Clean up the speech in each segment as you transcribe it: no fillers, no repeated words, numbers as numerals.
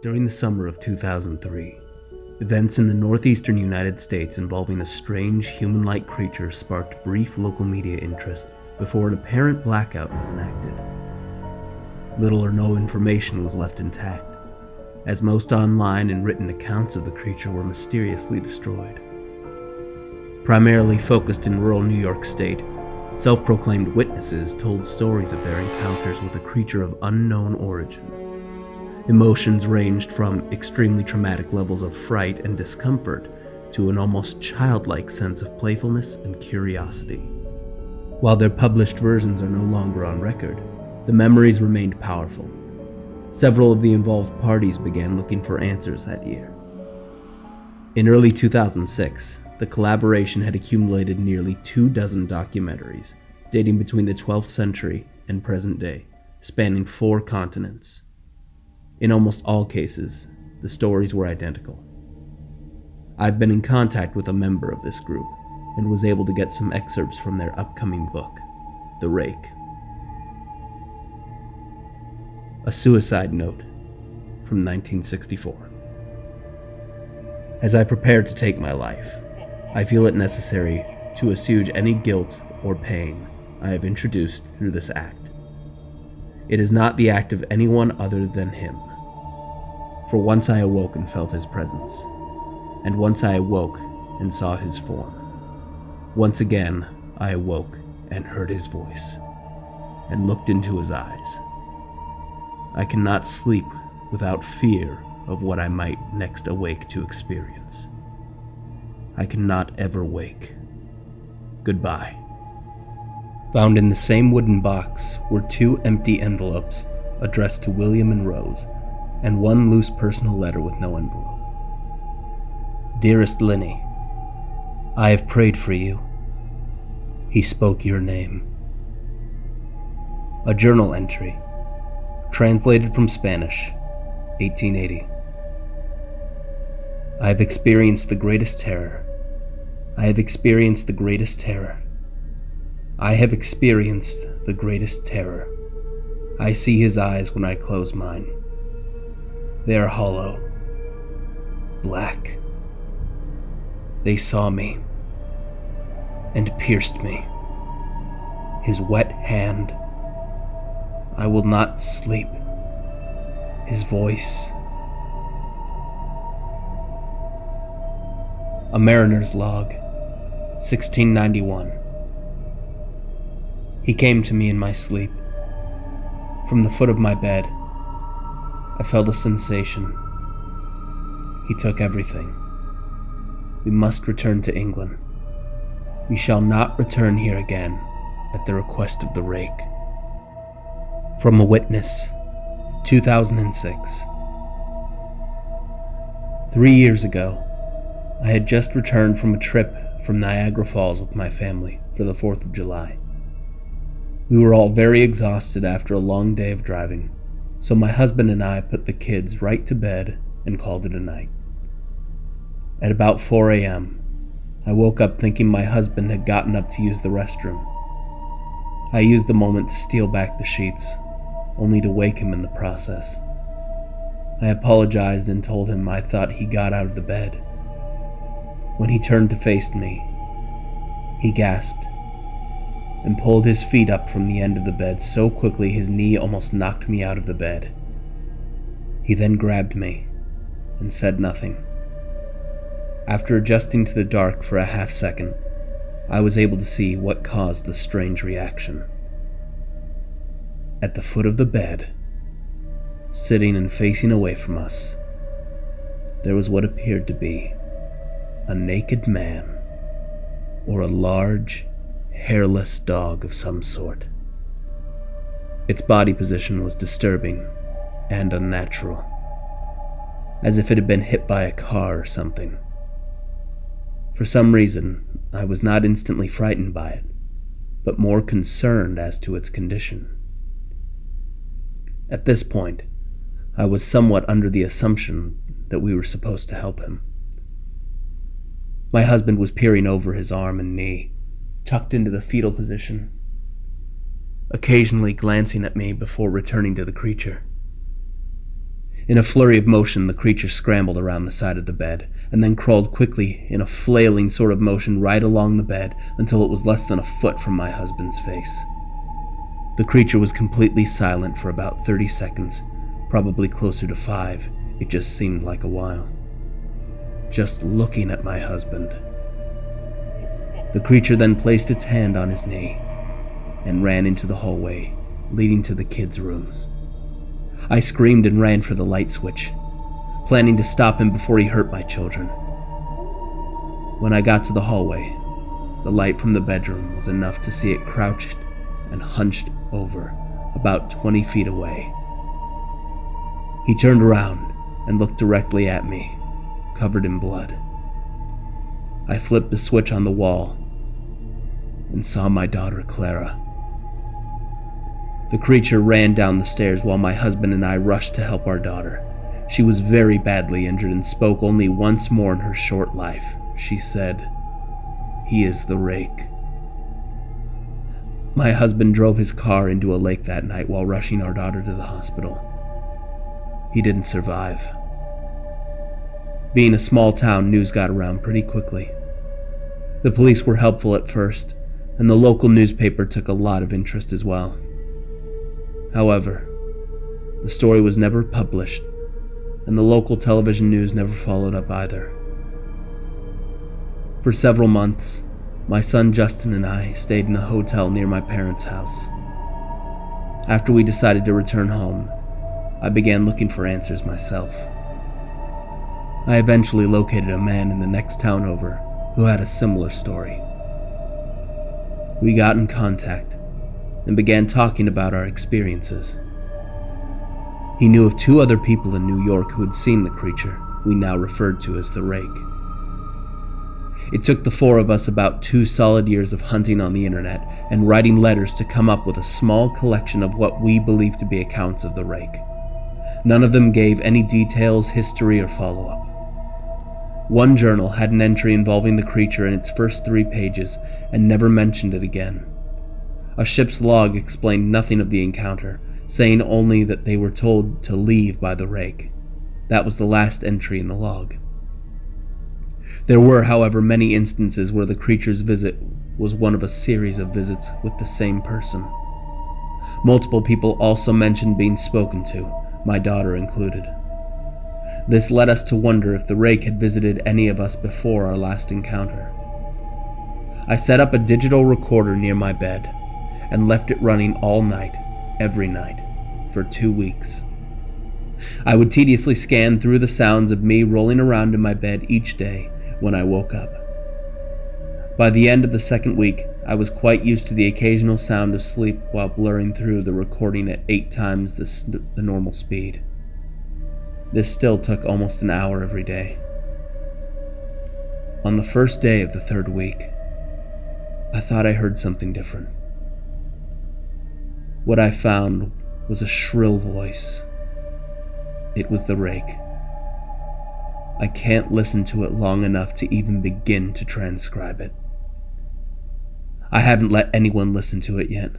During the summer of 2003, events in the northeastern United States involving a strange human-like creature sparked brief local media interest before an apparent blackout was enacted. Little or no information was left intact, as most online and written accounts of the creature were mysteriously destroyed. Primarily focused in rural New York State, self-proclaimed witnesses told stories of their encounters with a creature of unknown origin. Emotions ranged from extremely traumatic levels of fright and discomfort to an almost childlike sense of playfulness and curiosity. While their published versions are no longer on record, the memories remained powerful. Several of the involved parties began looking for answers that year. In early 2006, the collaboration had accumulated nearly 24 documentaries dating between the 12th century and present day, spanning 4 continents. In almost all cases, the stories were identical. I've been in contact with a member of this group and was able to get some excerpts from their upcoming book, The Rake. A Suicide Note from 1964. As I prepare to take my life, I feel it necessary to assuage any guilt or pain I have introduced through this act. It is not the act of anyone other than him. For once I awoke and felt his presence, and once I awoke and saw his form. Once again I awoke and heard his voice, and looked into his eyes. I cannot sleep without fear of what I might next awake to experience. I cannot ever wake. Goodbye. Found in the same wooden box were 2 empty envelopes addressed to William and Rose, and 1 loose personal letter with no envelope. Dearest Linny, I have prayed for you. He spoke your name. A journal entry, translated from Spanish, 1880. I have experienced the greatest terror. I have experienced the greatest terror. I have experienced the greatest terror. I see his eyes when I close mine. They are hollow, black. They saw me and pierced me. His wet hand. I will not sleep. His voice. A Mariner's Log, 1691. He came to me in my sleep. From the foot of my bed, I felt a sensation. He took everything. We must return to England. We shall not return here again at the request of the Rake. From a Witness, 2006. 3 years ago, I had just returned from a trip from Niagara Falls with my family for the 4th of July. We were all very exhausted after a long day of driving, so my husband and I put the kids right to bed and called it a night. At about 4 a.m., I woke up thinking my husband had gotten up to use the restroom. I used the moment to steal back the sheets, only to wake him in the process. I apologized and told him I thought he got out of the bed. When he turned to face me, he gasped and pulled his feet up from the end of the bed so quickly his knee almost knocked me out of the bed. He then grabbed me and said nothing. After adjusting to the dark for a half second, I was able to see what caused the strange reaction. At the foot of the bed, sitting and facing away from us, there was what appeared to be a naked man, or a large, hairless dog of some sort. Its body position was disturbing and unnatural, as if it had been hit by a car or something. For some reason, I was not instantly frightened by it, but more concerned as to its condition. At this point, I was somewhat under the assumption that we were supposed to help him. My husband was peering over his arm and knee, tucked into the fetal position, occasionally glancing at me before returning to the creature. In a flurry of motion, the creature scrambled around the side of the bed, and then crawled quickly in a flailing sort of motion right along the bed until it was less than a foot from my husband's face. The creature was completely silent for about 30 seconds, probably closer to 5. It just seemed like a while. Just looking at my husband. The creature then placed its hand on his knee and ran into the hallway leading to the kids' rooms. I screamed and ran for the light switch, planning to stop him before he hurt my children. When I got to the hallway, the light from the bedroom was enough to see it crouched and hunched over, about 20 feet away. He turned around and looked directly at me, covered in blood. I flipped the switch on the wall and saw my daughter Clara. The creature ran down the stairs while my husband and I rushed to help our daughter. She was very badly injured and spoke only once more in her short life. She said, "He is the Rake." My husband drove his car into a lake that night while rushing our daughter to the hospital. He didn't survive. Being a small town, news got around pretty quickly. The police were helpful at first, and the local newspaper took a lot of interest as well. However, the story was never published, and the local television news never followed up either. For several months, my son Justin and I stayed in a hotel near my parents' house. After we decided to return home, I began looking for answers myself. I eventually located a man in the next town over who had a similar story. We got in contact and began talking about our experiences. He knew of 2 other people in New York who had seen the creature we now referred to as the Rake. It took the 4 of us about 2 solid years of hunting on the internet and writing letters to come up with a small collection of what we believed to be accounts of the Rake. None of them gave any details, history, or follow-up. One journal had an entry involving the creature in its first 3 pages and never mentioned it again. A ship's log explained nothing of the encounter, saying only that they were told to leave by the Rake. That was the last entry in the log. There were, however, many instances where the creature's visit was one of a series of visits with the same person. Multiple people also mentioned being spoken to, my daughter included. This led us to wonder if the Rake had visited any of us before our last encounter. I set up a digital recorder near my bed and left it running all night, every night, for 2 weeks. I would tediously scan through the sounds of me rolling around in my bed each day when I woke up. By the end of the 2nd week, I was quite used to the occasional sound of sleep while blurring through the recording at 8 times the normal speed. This still took almost an hour every day. On the first day of the 3rd week, I thought I heard something different. What I found was a shrill voice. It was the Rake. I can't listen to it long enough to even begin to transcribe it. I haven't let anyone listen to it yet.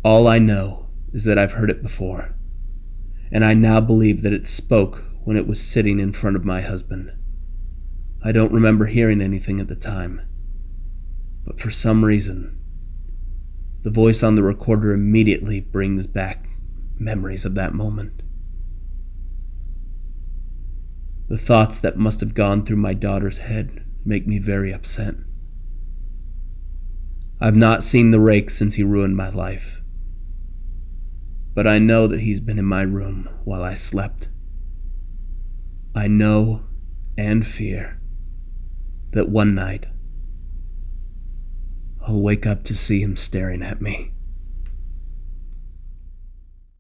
All I know is that I've heard it before, and I now believe that it spoke when it was sitting in front of my husband. I don't remember hearing anything at the time, but for some reason, the voice on the recorder immediately brings back memories of that moment. The thoughts that must have gone through my daughter's head make me very upset. I've not seen the Rake since he ruined my life, but I know that he's been in my room while I slept. I know and fear that one night I'll wake up to see him staring at me.